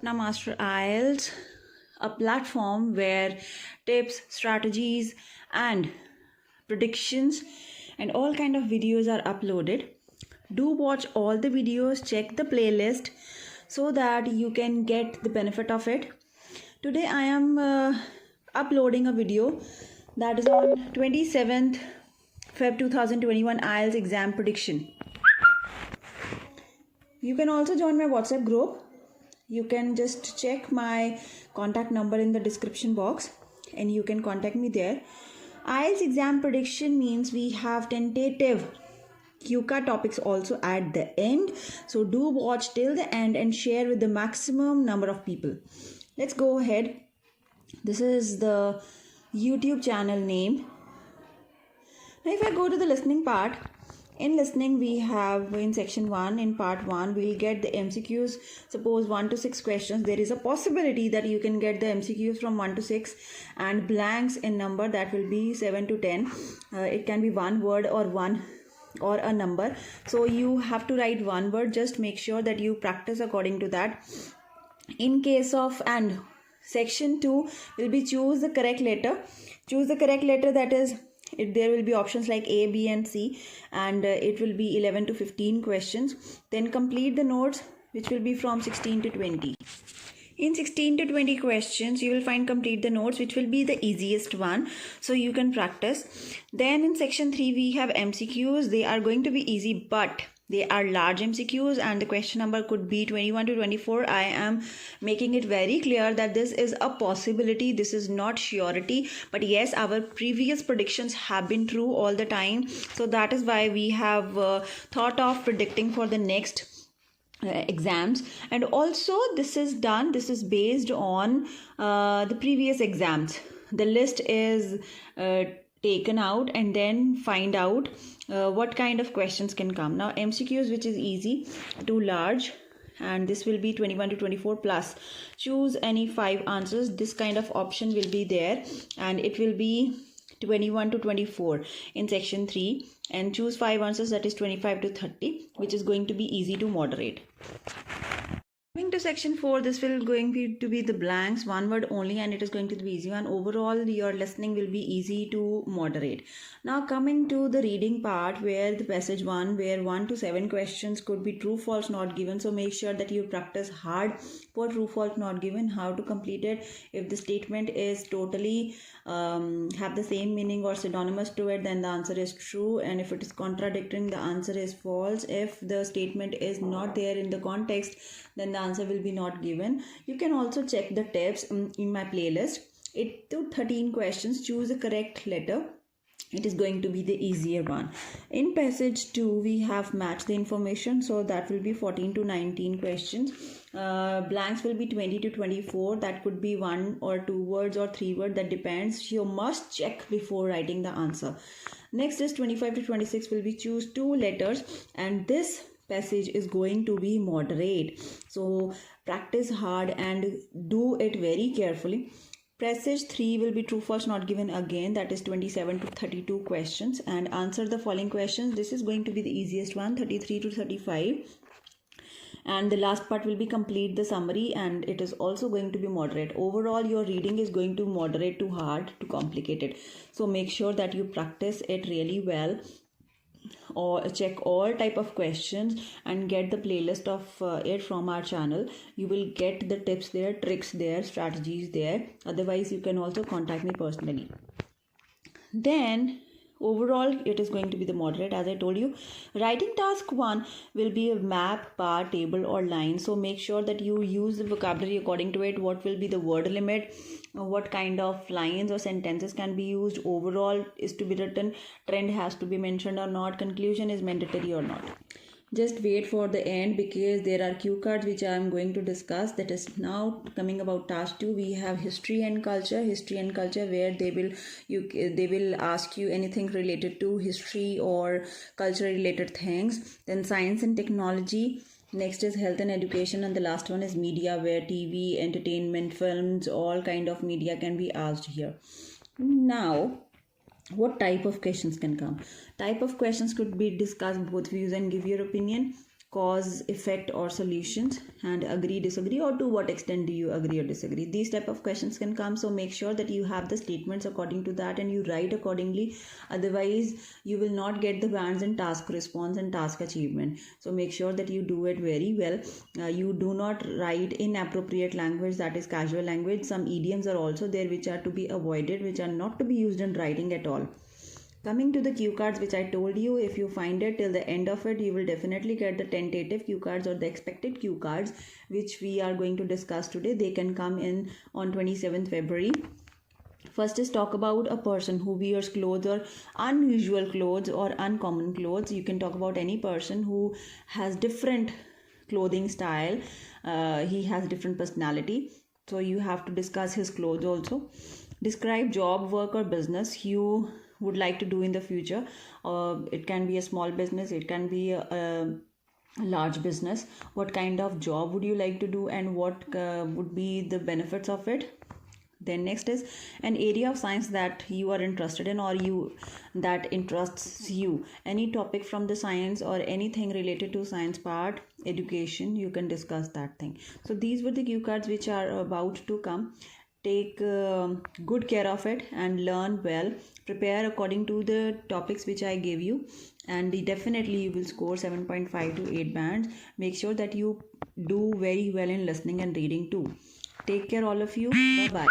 Now, Master IELTS, a platform where tips, strategies, and predictions and all kind of videos are uploaded. Do watch all the videos, check the playlist so that you can get the benefit of it. Today I am uploading a video that is on 27th Feb 2021 IELTS exam prediction. You can also join my WhatsApp group. You can just check my contact number in the description box and you can contact me there. IELTS exam prediction means we have tentative QCA topics also at the end. So do watch till the end and share with the maximum number of people. Let's go ahead. This is the YouTube channel name. Now if I go to the listening part, in listening we have in section 1, in part 1 we'll get the MCQs. Suppose 1 to 6 questions, there is a possibility that you can get the MCQs from 1 to 6 and blanks in number that will be 7 to 10. It can be one word or a number, so you have to write one word. Just make sure that you practice according to that. In case of and section 2 will be choose the correct letter. That is, there will be options like A, B and C, and it will be 11 to 15 questions. Then complete the notes, which will be from 16 to 20. In 16 to 20 questions, you will find complete the notes, which will be the easiest one, so you can practice. Then in section 3, we have MCQs. They are going to be easy, but they are large MCQs and the question number could be 21 to 24. I am making it very clear that this is a possibility. This is not surety. But yes, our previous predictions have been true all the time. So that is why we have thought of predicting for the next exams. And also this is based on the previous exams. The list is taken out and then find out what kind of questions can come. Now MCQs, which is easy to large, and this will be 21 to 24 plus choose any 5 answers. This kind of option will be there and it will be 21 to 24 in section 3, and choose 5 answers, that is 25 to 30, which is going to be easy to moderate. Coming to section 4, this will going to be the blanks, one word only, and it is going to be easy one. Overall, your listening will be easy to moderate. Now coming to the reading part, where the passage 1, where 1 to 7 questions could be true, false, not given. So make sure that you practice hard for true, false, not given, how to complete it. If the statement is totally have the same meaning or synonymous to it, then the answer is true, and if it is contradicting, the answer is false. If the statement is not there in the context, then the answer will be not given. You can also check the tips in my playlist. 8 to 13 questions, choose the correct letter. It is going to be the easier one. In passage 2, we have match the information, so that will be 14 to 19 questions. Blanks will be 20 to 24. That could be 1 or 2 words or 3 words, that depends. You must check before writing the answer. Next is 25 to 26 will be choose 2 letters, and this passage is going to be moderate, so practice hard and do it very carefully. Passage 3 will be true, false, not given again, that is 27 to 32 questions, and answer the following questions. This is going to be the easiest one, 33 to 35, and the last part will be complete the summary, and it is also going to be moderate. Overall, your reading is going to moderate to hard to complicated, so make sure that you practice it really well, or check all type of questions and get the playlist of it from our channel. You will get the tips there, tricks there, strategies there. Otherwise, you can also contact me personally. Then overall, it is going to be the moderate. As I told you, writing task 1 will be a map, bar, table or line. So make sure that you use the vocabulary according to it. What will be the word limit, what kind of lines or sentences can be used, overall is to be written, trend has to be mentioned or not, conclusion is mandatory or not. Just wait for the end, because there are cue cards which I am going to discuss. That is now coming about task 2. We have history and culture, where they will ask you anything related to history or culture related things. Then science and technology. Next is health and education, and the last one is media, where TV, entertainment, films, all kind of media can be asked here. Now what type of questions can come? Type of questions could be discuss both views and give your opinion. cause, effect, or solutions, and agree, disagree, or to what extent do you agree or disagree. These type of questions can come, so make sure that you have the statements according to that and you write accordingly. Otherwise you will not get the bands in task response and task achievement. So make sure that you do it very well. You do not write inappropriate language, that is casual language. Some idioms are also there which are to be avoided, which are not to be used in writing at all. Coming to the cue cards, which I told you, if you find it till the end of it, you will definitely get the tentative cue cards or the expected cue cards, which we are going to discuss today. They can come in on 27th February. First is talk about a person who wears clothes or unusual clothes or uncommon clothes. You can talk about any person who has different clothing style. He has different personality. So you have to discuss his clothes also. Describe job, work, or business you would like to do in the future. It can be a small business, it can be a large business. What kind of job would you like to do and what would be the benefits of it? Then next is an area of science that you are interested in or that interests you. Any topic from the science or anything related to science part, education, you can discuss that thing. So these were the cue cards which are about to come. Take good care of it and learn well. Prepare according to the topics which I gave you, and definitely you will score 7.5 to 8 bands. Make sure that you do very well in listening and reading too. Take care all of you. Bye bye.